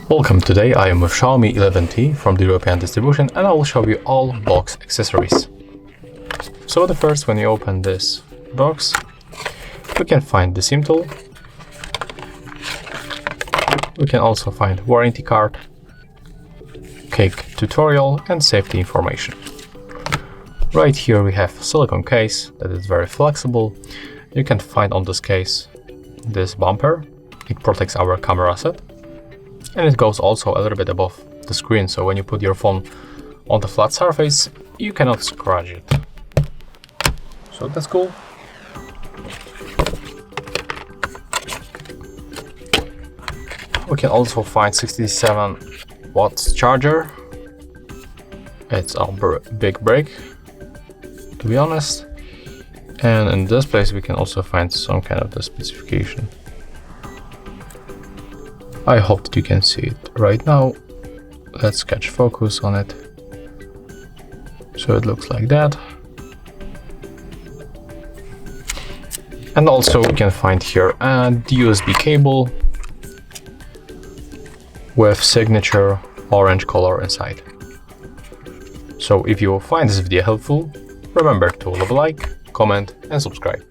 Welcome, today I am with Xiaomi 11T from the European distribution, and I will show you all box accessories. So the first, when you open this box, we can find the SIM tool. We can also find warranty card, cake tutorial and safety information. Right here we have silicone case that is very flexible. You can find on this case this bumper. It protects our camera set. And it goes also a little bit above the screen, so when you put your phone on the flat surface, you cannot scratch it. So that's cool. We can also find 67 watts charger. It's a big break, to be honest. And in this place we can also find some kind of the specification. I hope that you can see it right now. Let's catch focus on it. So it looks like that. And also we can find here a USB cable with signature orange color inside. So if you find this video helpful, remember to leave a like, comment and subscribe.